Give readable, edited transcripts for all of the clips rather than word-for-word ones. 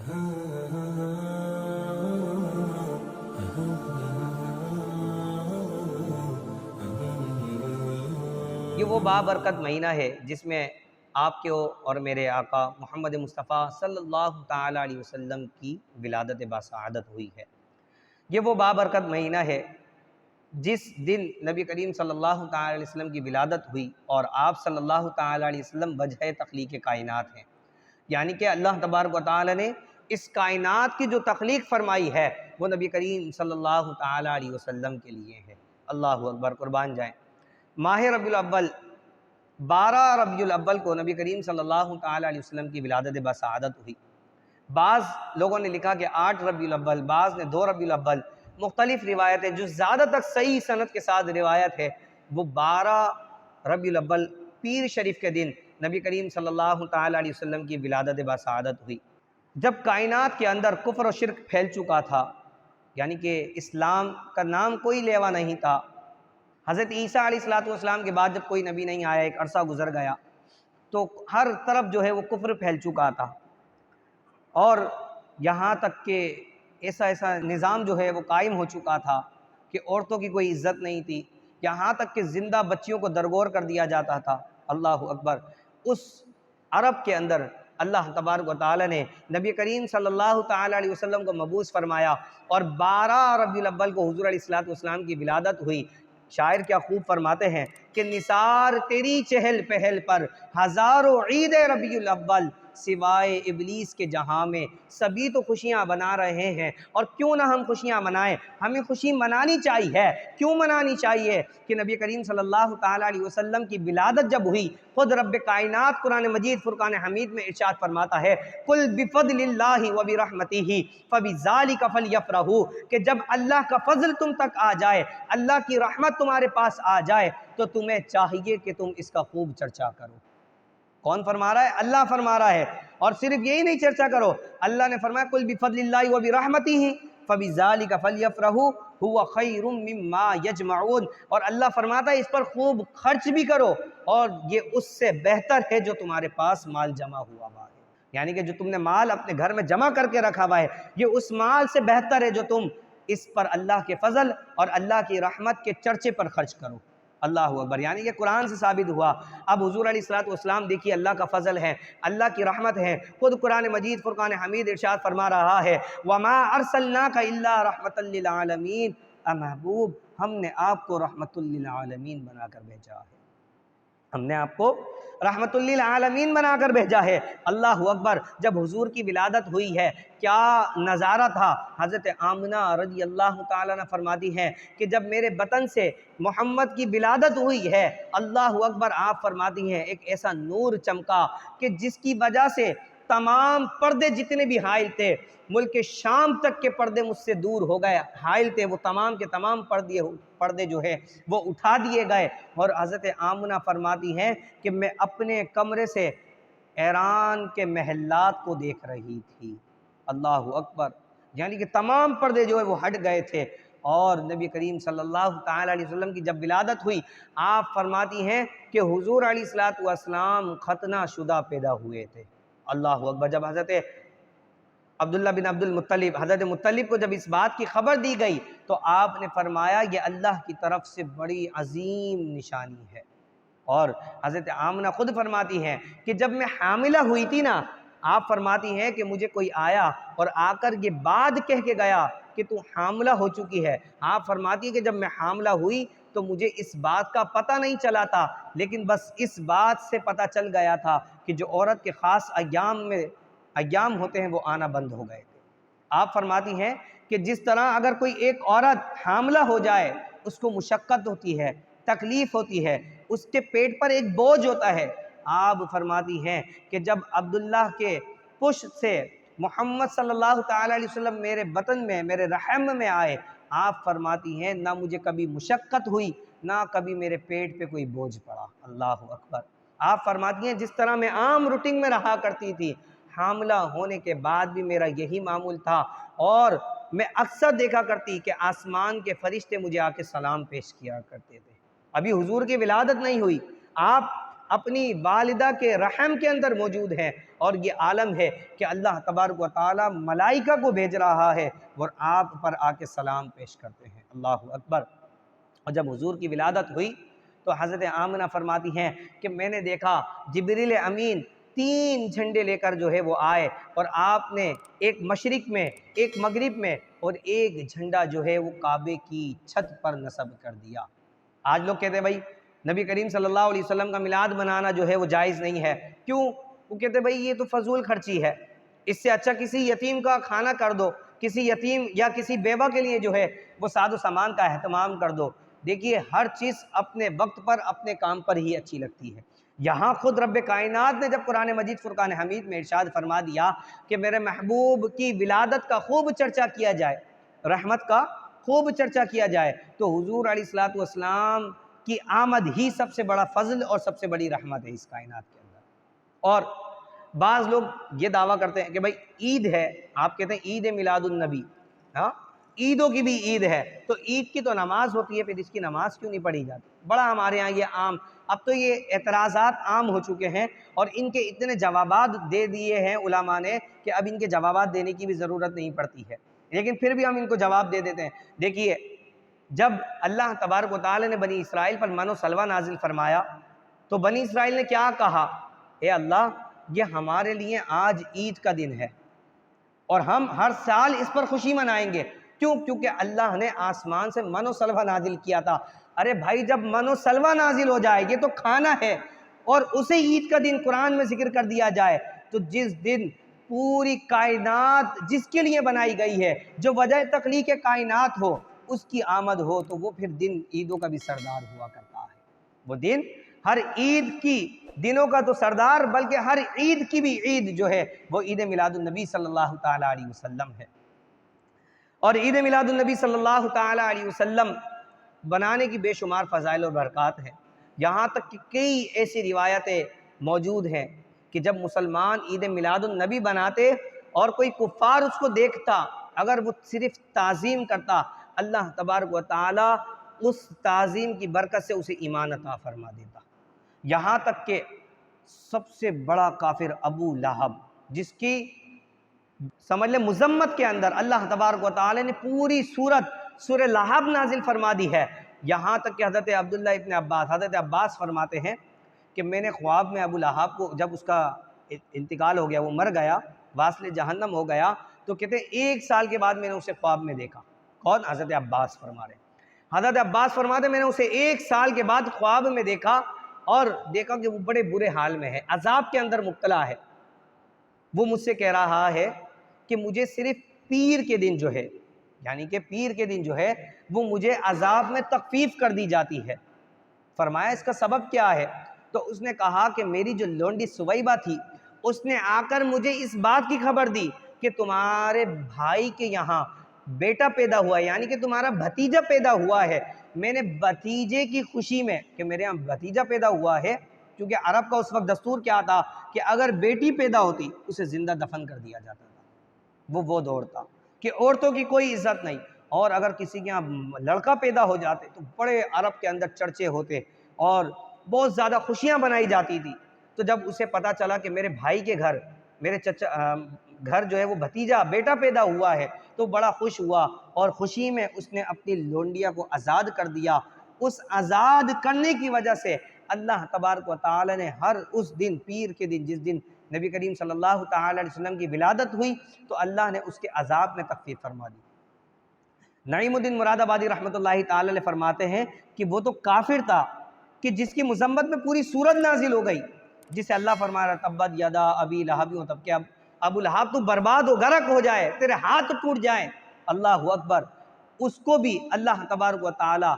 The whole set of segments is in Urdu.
یہ وہ بابرکت مہینہ ہے جس میں آپ کے اور میرے آقا محمد مصطفیٰ صلی اللہ تعالیٰ علیہ وسلم کی ولادت باسعادت ہوئی ہے۔ یہ وہ بابرکت مہینہ ہے جس دن نبی کریم صلی اللہ تعالیٰ علیہ وسلم کی ولادت ہوئی، اور آپ صلی اللہ تعالیٰ علیہ وسلم وجہ تخلیق کائنات ہیں، یعنی کہ اللہ تبارک و تعالیٰ نے اس کائنات کی جو تخلیق فرمائی ہے وہ نبی کریم صلی اللہ تعالیٰ علیہ وسلم کے لیے ہے۔ اللہ اکبر، قربان جائیں۔ ماہ ربیع الاول 12 ربیع الاول کو نبی کریم صلی اللہ تعالیٰ علیہ وسلم کی ولادت باسعادت ہوئی۔ بعض لوگوں نے لکھا کہ 8 ربیع الاول، بعض نے 2 ربیع الاول، مختلف روایتیں جو زیادہ تک صحیح سند کے ساتھ روایت ہے وہ 12 ربیع الاول پیر شریف کے دن نبی کریم صلی اللہ تعالیٰ علیہ وسلم کی ولادت باسعادت ہوئی۔ جب کائنات کے اندر کفر و شرک پھیل چکا تھا، یعنی کہ اسلام کا نام کوئی لیوا نہیں تھا، حضرت عیسیٰ علیہ السلام کے بعد جب کوئی نبی نہیں آیا، ایک عرصہ گزر گیا تو ہر طرف جو ہے وہ کفر پھیل چکا تھا، اور یہاں تک کہ ایسا نظام جو ہے وہ قائم ہو چکا تھا کہ عورتوں کی کوئی عزت نہیں تھی، یہاں تک کہ زندہ بچیوں کو درگور کر دیا جاتا تھا۔ اللہ اکبر۔ اس عرب کے اندر اللہ تبارک و تعالی نے نبی کریم صلی اللہ تعالیٰ علیہ وسلم کو مبعوث فرمایا، اور 12 ربیع الاول کو حضور علیہ السلام کی ولادت ہوئی۔ شاعر کیا خوب فرماتے ہیں کہ نثار تیری چہل پہل پر ہزاروں عید ربیع الاول، سوائے ابلیس کے جہاں میں سبھی تو خوشیاں بنا رہے ہیں، اور کیوں نہ ہم خوشیاں منائیں، ہمیں خوشی منانی چاہیے۔ کیوں منانی چاہیے؟ کہ نبی کریم صلی اللہ تعالیٰ علیہ وسلم کی ولادت جب ہوئی، خود رب کائنات قرآن مجید فرقان حمید میں ارشاد فرماتا ہے، قل بفضل اللہ وبرحمتہ فبذالک فلیفرحوا، کہ جب اللہ کا فضل تم تک آ جائے، اللہ کی رحمت تمہارے پاس آ جائے تو تمہیں چاہیے کہ تم اس کا خوب چرچا کرو۔ کون فرما رہا ہے؟ اللہ فرما رہا ہے۔ اور صرف یہی نہیں چرچا کرو، اللہ نے فرمایا قل بفضل اللہ وبرحمتہ فبذالک فلیفرحوا هو خیر مما یجمعون، اور اللہ فرماتا ہے اس پر خوب خرچ بھی کرو، اور یہ اس سے بہتر ہے جو تمہارے پاس مال جمع ہوا ہے، یعنی کہ جو تم نے مال اپنے گھر میں جمع کر کے رکھا ہوا ہے، یہ اس مال سے بہتر ہے جو تم اس پر اللہ کے فضل اور اللہ کی رحمت کے چرچے پر خرچ کرو۔ اللہ اکبر۔ یعنی کہ قرآن سے ثابت ہوا۔ اب حضور علیہ السلام دیکھیے اللہ کا فضل ہے، اللہ کی رحمت ہے، خود قرآن مجید فرقان حمید ارشاد فرما رہا ہے، وَمَا أَرْسَلْنَاكَ إِلَّا رَحْمَةً لِّلْعَالَمِينَ، اے محبوب ہم نے آپ کو رحمت للعالمین بنا کر بھیجا ہے، ہم نے آپ کو رحمت للعالمین بنا کر بھیجا ہے۔ اللہ اکبر۔ جب حضور کی ولادت ہوئی ہے کیا نظارہ تھا۔ حضرت آمنہ رضی اللہ تعالیٰ عنہ فرماتی ہیں کہ جب میرے بطن سے محمد کی ولادت ہوئی ہے، اللہ اکبر، آپ فرماتی ہیں ایک ایسا نور چمکا کہ جس کی وجہ سے تمام پردے جتنے بھی حائل تھے، ملک شام تک کے پردے مجھ سے دور ہو گئے، حائل تھے وہ تمام کے تمام پردے جو ہے وہ اٹھا دیے گئے۔ اور حضرت آمنہ فرماتی ہیں کہ میں اپنے کمرے سے ایران کے محلات کو دیکھ رہی تھی۔ اللہ اکبر۔ یعنی کہ تمام پردے جو ہے وہ ہٹ گئے تھے، اور نبی کریم صلی اللہ تعالیٰ علیہ وسلم کی جب ولادت ہوئی، آپ فرماتی ہیں کہ حضور علیہ السلام ختنہ شدہ پیدا ہوئے تھے۔ اللہ اکبر۔ جب حضرت عبداللہ بن عبد المطلب، حضرت مطلب کو جب اس بات کی خبر دی گئی تو آپ نے فرمایا یہ اللہ کی طرف سے بڑی عظیم نشانی ہے۔ اور حضرت آمنہ خود فرماتی ہیں کہ جب میں حاملہ ہوئی تھی نا، آپ فرماتی ہیں کہ مجھے کوئی آیا اور آ کر یہ بات کہہ کے گیا کہ تو حاملہ ہو چکی ہے۔ آپ فرماتی ہیں کہ جب میں حاملہ ہوئی تو مجھے اس بات کا پتہ نہیں چلا تھا، لیکن بس اس بات سے پتہ چل گیا تھا کہ جو عورت کے خاص ایام ہوتے ہیں وہ آنا بند ہو گئے تھے۔ آپ فرماتی ہیں کہ جس طرح اگر کوئی ایک عورت حاملہ ہو جائے اس کو مشقت ہوتی ہے، تکلیف ہوتی ہے، اس کے پیٹ پر ایک بوجھ ہوتا ہے، آپ فرماتی ہیں کہ جب عبداللہ کے پشت سے محمد صلی اللہ تعالیٰ علیہ وسلم میرے بطن میں، میرے رحم میں آئے، آپ فرماتی ہیں نہ مجھے کبھی مشقت ہوئی، نہ کبھی میرے پیٹ پہ کوئی بوجھ پڑا۔ اللہ اکبر۔ آپ فرماتی ہیں جس طرح میں عام روٹین میں رہا کرتی تھی، حاملہ ہونے کے بعد بھی میرا یہی معمول تھا، اور میں اکثر دیکھا کرتی کہ آسمان کے فرشتے مجھے آ کے سلام پیش کیا کرتے تھے۔ ابھی حضور کی ولادت نہیں ہوئی، آپ اپنی والدہ کے رحم کے اندر موجود ہیں، اور یہ عالم ہے کہ اللہ تبارک و تعالی ملائکہ کو بھیج رہا ہے اور آپ پر آ کے سلام پیش کرتے ہیں۔ اللہ اکبر۔ اور جب حضور کی ولادت ہوئی تو حضرت آمنہ فرماتی ہیں کہ میں نے دیکھا جبریل امین 3 جھنڈے لے کر جو ہے وہ آئے، اور آپ نے ایک مشرق میں، ایک مغرب میں، اور ایک جھنڈا جو ہے وہ کعبے کی چھت پر نصب کر دیا۔ آج لوگ کہتے ہیں بھائی نبی کریم صلی اللہ علیہ وسلم کا میلاد منانا جو ہے وہ جائز نہیں ہے، کیوں؟ وہ کہتے ہیں بھائی یہ تو فضول خرچی ہے، اس سے اچھا کسی یتیم کا کھانا کر دو، کسی یتیم یا کسی بیوہ کے لیے جو ہے وہ ساز و سامان کا اہتمام کر دو۔ دیکھیے ہر چیز اپنے وقت پر اپنے کام پر ہی اچھی لگتی ہے۔ یہاں خود رب کائنات نے جب قرآن مجید فرقان حمید میں ارشاد فرما دیا کہ میرے محبوب کی ولادت کا خوب چرچا کیا جائے، رحمت کا خوب چرچا کیا جائے، تو حضور علیہ الصلوۃ والسلام کی آمد ہی سب سے بڑا فضل اور سب سے بڑی رحمت ہے اس کائنات کے اندر۔ اور بعض لوگ یہ دعویٰ کرتے ہیں کہ بھائی عید ہے، آپ کہتے ہیں عید میلاد النبی، ہاں عیدوں کی بھی عید ہے، تو عید کی تو نماز ہوتی ہے، پھر اس کی نماز کیوں نہیں پڑھی جاتی؟ بڑا ہمارے ہاں یہ عام، اب تو یہ اعتراضات عام ہو چکے ہیں اور ان کے اتنے جوابات دے دیے ہیں علماء نے کہ اب ان کے جوابات دینے کی بھی ضرورت نہیں پڑتی ہے، لیکن پھر بھی ہم ان کو جواب دے دیتے ہیں۔ دیکھیے جب اللہ تبارک و تعالی نے بنی اسرائیل پر من و سلوہ نازل فرمایا تو بنی اسرائیل نے کیا کہا؟ اے اللہ یہ ہمارے لیے آج عید کا دن ہے اور ہم ہر سال اس پر خوشی منائیں گے، کیوں؟ کیونکہ اللہ نے آسمان سے من و سلوہ نازل کیا تھا۔ ارے بھائی جب من و سلوہ نازل ہو جائے یہ تو کھانا ہے، اور اسے عید کا دن قرآن میں ذکر کر دیا جائے، تو جس دن پوری کائنات جس کے لیے بنائی گئی ہے، جو وجہ تخلیق کائنات ہو، اس کی آمد ہو، تو وہ پھر دن عیدوں کا بھی سردار ہوا کرتا ہے۔ وہ دن ہر عید کی دنوں کا تو سردار، بلکہ ہر عید کی بھی عید جو ہے وہ عید میلاد النبی صلی اللہ تعالیٰ علیہ وسلم ہے۔ اور عید میلاد النبی صلی اللہ تعالیٰ علیہ وسلم بنانے کی بے شمار فضائل اور برکات ہیں، یہاں تک کہ کئی ایسی روایتیں موجود ہیں کہ جب مسلمان عید میلاد النبی بناتے اور کوئی کفار اس کو دیکھتا، اگر وہ صرف تعظیم کرتا، اللہ تبارک و تعالی اس تعظیم کی برکت سے اسے ایمان عطا فرما دیتا۔ یہاں تک کہ سب سے بڑا کافر ابو لہب، جس کی سمجھ لیں مذمت کے اندر اللہ تبارک و تعالی نے پوری سورہ لہب نازل فرما دی ہے، یہاں تک کہ حضرت عبداللہ ابن عباس حضرت عباس فرماتے ہیں کہ میں نے خواب میں ابو لہب کو، جب اس کا انتقال ہو گیا، وہ مر گیا، واصل جہنم ہو گیا، تو کہتے ہیں 1 سال کے بعد میں نے اسے خواب میں دیکھا۔ کون؟ حضرت عباس فرما رہے ہیں۔ حضرت عباس فرماتے ہیں میں نے اسے 1 سال کے بعد خواب میں دیکھا، اور دیکھا کہ وہ بڑے برے حال میں ہے، عذاب کے اندر مبتلا ہے۔ وہ مجھ سے کہہ رہا ہے کہ مجھے صرف پیر کے دن جو ہے، یعنی کہ پیر کے دن جو ہے وہ مجھے عذاب میں تخفیف کر دی جاتی ہے۔ فرمایا اس کا سبب کیا ہے؟ تو اس نے کہا کہ میری جو لونڈی سویبہ تھی اس نے آ کر مجھے اس بات کی خبر دی کہ تمہارے بھائی کے یہاں بیٹا پیدا ہوا ہے، یعنی کہ تمہارا بھتیجا پیدا ہوا ہے۔ میں نے بھتیجے کی خوشی میں کہ میرے یہاں بھتیجا پیدا ہوا ہے، کیونکہ عرب کا اس وقت دستور کیا تھا کہ اگر بیٹی پیدا ہوتی اسے زندہ دفن کر دیا جاتا تھا، وہ دور تھا کہ عورتوں کی کوئی عزت نہیں، اور اگر کسی کے یہاں لڑکا پیدا ہو جاتے تو بڑے عرب کے اندر چرچے ہوتے اور بہت زیادہ خوشیاں بنائی جاتی تھی۔ تو جب اسے پتا چلا کہ میرے بھائی کے گھر، میرے چچا گھر جو ہے وہ بھتیجا بیٹا پیدا ہوا ہے، تو بڑا خوش ہوا، اور خوشی میں اس نے اپنی لونڈیا کو آزاد کر دیا۔ اس آزاد کرنے کی وجہ سے اللہ تبارک و تعالی نے ہر اس دن، پیر کے دن، جس دن نبی کریم صلی اللہ تعالی علیہ وسلم کی ولادت ہوئی، تو اللہ نے اس کے عذاب میں تخفیف فرما دی۔ نعیم الدین مراد آبادی رحمۃ اللہ تعالی علیہ فرماتے ہیں کہ وہ تو کافر تھا کہ جس کی مذمت میں پوری سورت نازل ہو گئی، جسے اللہ فرما رہا تبت یدا ابی لہب، تب کہ ابو لہب تو برباد ہو، غرق ہو جائے، تیرے ہاتھ ٹوٹ جائیں۔ اللہ اکبر۔ اس کو بھی اللہ تبارک و تعالی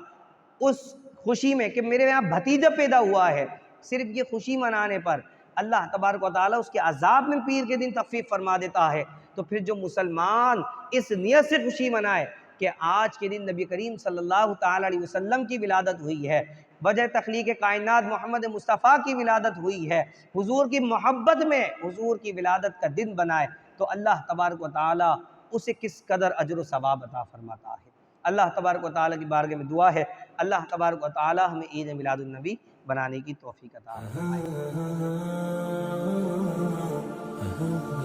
اس خوشی میں کہ میرے یہاں بھتیجا پیدا ہوا ہے، صرف یہ خوشی منانے پر اللہ تبارک و تعالی اس کے عذاب میں پیر کے دن تخفیف فرما دیتا ہے۔ تو پھر جو مسلمان اس نیت سے خوشی منائے کہ آج کے دن نبی کریم صلی اللہ تعالی علیہ وسلم کی ولادت ہوئی ہے، وجہ تخلیق کائنات محمد مصطفیٰ کی ولادت ہوئی ہے، حضور کی محبت میں حضور کی ولادت کا دن بنائے، تو اللہ تبارک و تعالی اسے کس قدر اجر و ثواب عطا فرماتا ہے۔ اللہ تبارک و تعالی کی بارگاہ میں دعا ہے اللہ تبارک و تعالی ہمیں عید میلاد النبی بنانے کی توفیق عطا فرمائے۔ ہوں